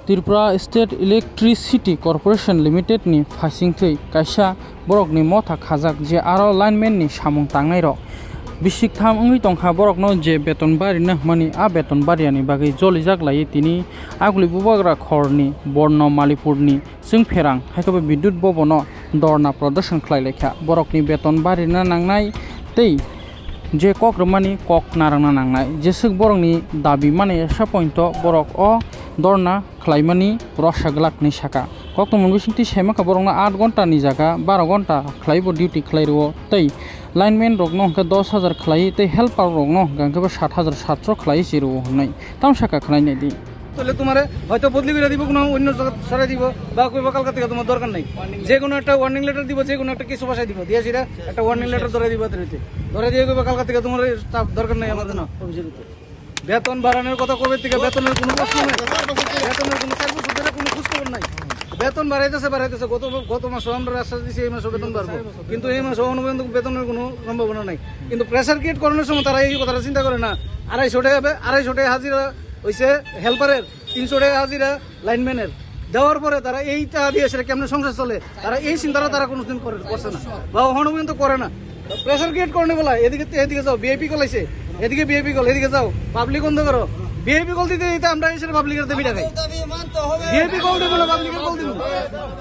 Tripura state electricity corporation limited नि फासिंथै कायसा बरकनि मथा खाजाक जे आरो लाइनमेन नि सामुं तांनाय रक बिसिक थाम अंगै तंखा बरकनो जे बेतन बारिनो मानि आ बेतन बारियानि बागै जलिजाक लायो तिनि आगुलि बुबाग्रा खरनि बर्ण मालिपुरनि जों फेरां हायखबे विद्युत भवनो दरना प्रदर्शन खालायलेखा बरकनि बेतन बारिनो नांनाय तै जे कक्रमानि कक नारांना नांनाय जेसुक बरकनि दाबि माने एसा पॉइंट बरक अ दरना खालायमानि रसागलाकनि साका कक्टमन बिसिंथि सेमाखा बरकना 8 घंटानि जागा 12 घंटा खालायबो डिउटी खालायरो तै लाइनमेन रकनो हंका 10,000 खालाय तै हेल्पार रकनो हंका 7,700 खालाय जिरो हनै ताम साका खालायनाय दि তাহলে তোমার হয়তো বদলি করে দিব কোনো অন্য সরাই দিব বা কইবা কালকা থেকে তোমার দরকার নাই যে কোনো একটা ওয়ার্নিং লেটার দিব যে কোনো একটা কিছু ভাষায় দিব দিয়াছিরা একটা ওয়ার্নিং লেটার ধরে দিবা তরিতে ধরে দিয়ে কইবা কালকা থেকে তোমার স্টাফ দরকার নাই আমাদের না অফিসের বেতন বাড়ানোর কথা কবে থেকে বেতনের কোনো প্রশ্ন নাই বেতনের কোনো চার বছর ধরে কোনো খোঁজ খবর নাই বেতন বাড়াইতেছে গত মাসে আমরা আশ্বাস দিছি এই মাসে বেতন বাড়বো কিন্তু এই মাসে অনুবন্ধ বেতনের কোনো সম্ভাবনা নাই কিন্তু প্রেসার ক্রিয়েট করানোর সময় তারা এই কথাটা চিন্তা করে না 250 টাকা 250 টাকা হাজিরা হইছে হেল্পারের 300 টাকা হাজিরা লাইনম্যানের দেওয়ার পরে তারা এই টাকা দিয়ে সেটা কেমন সংসার চলে তারা এই চিন্তাটা তারা কোনোদিন করছে না বা অনুবন্ধ করে না প্রেসার ক্রিয়েট করনে বলা এদিকে যাও বিআইপি কল আইছে এদিকে বিআইপি কল এদিকে যাও পাবলিক বন্ধ করো বিআইপি কল দিতে দিতে আমরা এসে পাবলিকের দেবি টাকাই বিআইপি কল দিব না পাবলিকের কল দিব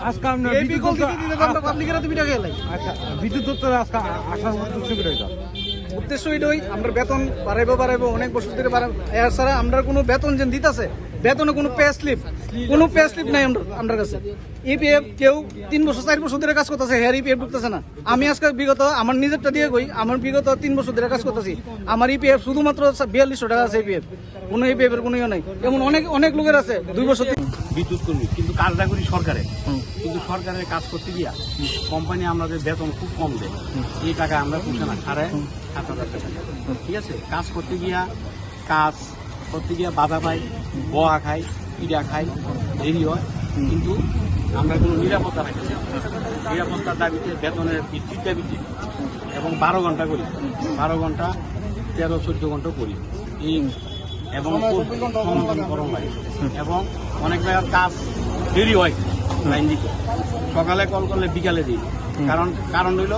আজকে আমরা বিআইপি কল দিতে দিতে আমরা পাবলিকের দেবি টাকাই লাই আচ্ছা বিদ্যুৎ দপ্তর আজকে আসার উদ্দেশ্য কি রইছে উদ্দেশ্য এটাই আমরা বেতন বাড়াইবো অনেক বছর ধরে বাড়াবো এর ছাড়া আমরা কোনো বেতন যে দিতেছে বেতনে কোনো পে স্লিপ নাই আমার কাছে ইপিএফ কেউ 3 বছর 4 বছর ধরে কাজ করতেছে হেয়ার ইপিএফ ঢুকতেছে না আমি আজকে বিগত আমার নিজেরটা দিয়ে কই আমার বিগত 3 বছর ধরে কাজ করতেছি আমার ইপিএফ শুধুমাত্র 4200 টাকা আছে ইপিএফ কোনো ইপিএফ এর কোনো নাই এমন অনেক লোকের আছে 2 বছর বিদ্যুৎ কর্মী কিন্তু কাজটা করি সরকারে কিন্তু সরকারের কাজ করতে গিয়া কোম্পানি আমাদের বেতন খুব কম দেয় এই টাকা আমরা পুষে না 7,500 টাকা ঠিক আছে কাজ করতে গিয়া বাধা পাই বয়া খাই পিঠা খাই দেরি হয় কিন্তু আমরা কোনো নিরাপত্তা রাখি নিরাপত্তার দাবিতে বেতনের বৃদ্ধির দাবিতে এবং 12 ঘন্টা করি 12 ঘন্টা 13-14 ঘন্টা করি এবং গরম হয় এবং অনেক জায়গার কাজ দেরি হয় লাইন দিতে সকালে কল করলে বিকালে দিই কারণ হইল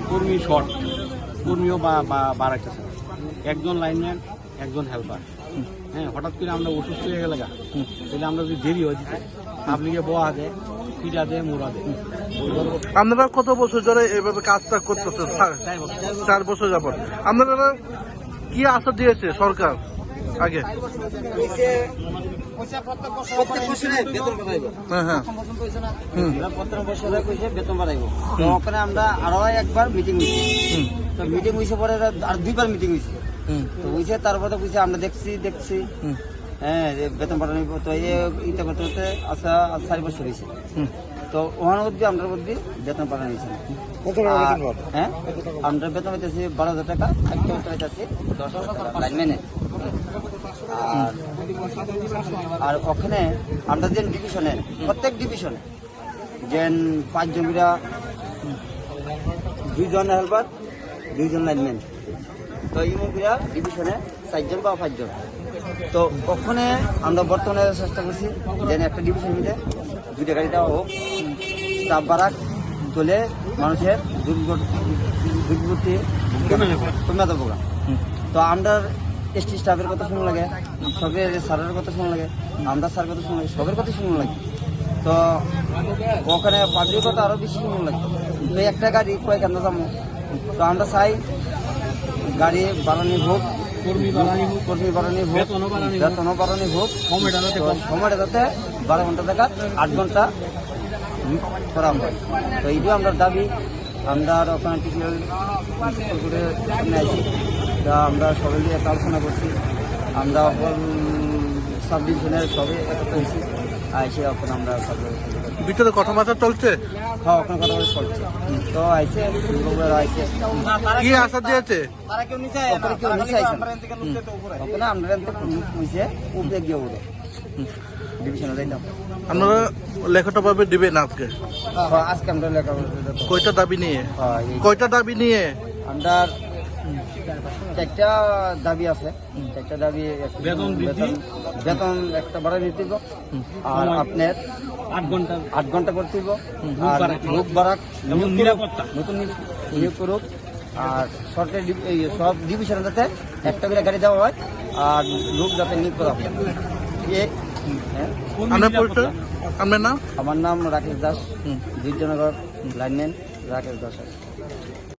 কর্মী শর্ট কর্মীও বাড়াইতেছে একজন লাইনম্যান একজন হেল্পার হ্যাঁ হঠাৎ করে আমরা অসুস্থ হয়ে গেলে তাহলে আমরা যদি দেরি হয়ে দিতে পাবলিকে বয়া দেয় পিঠা দেয় মোড়া দেয় আপনারা কত বছর ধরে এভাবে কাজটা করতেছেন 4 বছর যাবত আপনারা কি আশা দিয়েছে সরকার আগে প্রত্যেক বছরে বেতন বাড়াইবো প্রত্যেক বছরে কইছে বেতন বাড়াইবো তো ওখানে আমরা আরো একবার মিটিং হইছে তো মিটিং হইছে পরে আর দুইবার মিটিং হইছে তো হইছে তারপরে কইছে আমরা দেখছি হ্যাঁ বেতন বাড়াইবো তো এইটা করতে করতে আচ্ছা 4 বছর হইছে তো ওখানে অবধি আমরা অবধি বেতন বাড়ানো হয়েছে হ্যাঁ আমরা বেতন হইতেছি 12,000 টাকা একটা বেতন হইতেছি 10,000 টাকা লাইনম্যানে আর ওখানে আমরা যে ডিভিশনে প্রত্যেক ডিভিশনে যে 5 জমিরা 2 জন হেল্পার 2 জন লাইনম্যান তো এই মুভিরা ডিভিশনে 4 জন বা 5 জন তো ওখানে আমরা বর্তমানে চেষ্টা করছি যে একটা ডিভিশন মিলে 2টা গাড়ি দেওয়া হোক স্টাফ বাড়াক চলে মানুষের দুর্গতি কমে দেবো তো আমরা এসটি স্টাফের কথা শুনে লাগে সবের স্যারের কথা শুনে লাগে আমরা স্যার কথা শুনে লাগে সবের কথা শুনে লাগে তো ওখানে পাবলিক কথা আরো বেশি শুনে লাগে তো একটা গাড়ি কয়েক আমরা যাবো তো আমরা চাই গাড়ি বাড়ানি হোক কর্মী বাড়ানি হোক বেতনও বাড়ানি হোক সময়টা যাতে 12 ঘন্টা থেকে 8 ঘন্টা করা হয় তো এইটাও আমরা দাবি আমরা ওখানে টিচার সামনে আছি তা আমরা সবাই নিয়ে আলোচনা করছি আমরা সাব ডিভিশনের সবাই একত্র হয়েছি আইসে ওখানে আমরা ভিতরে কথাবার্তা চলছে হ্যাঁ ওখানে কথাবার্তা চলছে তো আইসে আইসে কি আশা দিয়েছে ওখানে আমরা হয়েছে উপরে গিয়ে উঠে ডিভিশনে যাইতাম আপনারা লেখাটা ভাবে দিবেন আজকে আমরা লেখা কয়টা দাবি নিয়ে আমরা চারটা দাবি আছে, চারটা দাবি বেতন বৃদ্ধি। বেতন একটা বাড়াই দিতে হবে, আর আপনার 8 ঘন্টা করতে হবে, আর লোক বাড়াক, এবং নিরাপত্তা। নতুন নিয়োগ করুক, আর সরকারি এই সব ডিভিশনে যাতে একটা করে গাড়ি দেওয়া হয়, আর লোক যাতে নিয়োগ করা হয়। হ্যাঁ, আপনার পরিচয়, আপনার নাম? আমার নাম রাকেশ দাস, দুর্জনগর লাইনম্যান রাকেশ দাস।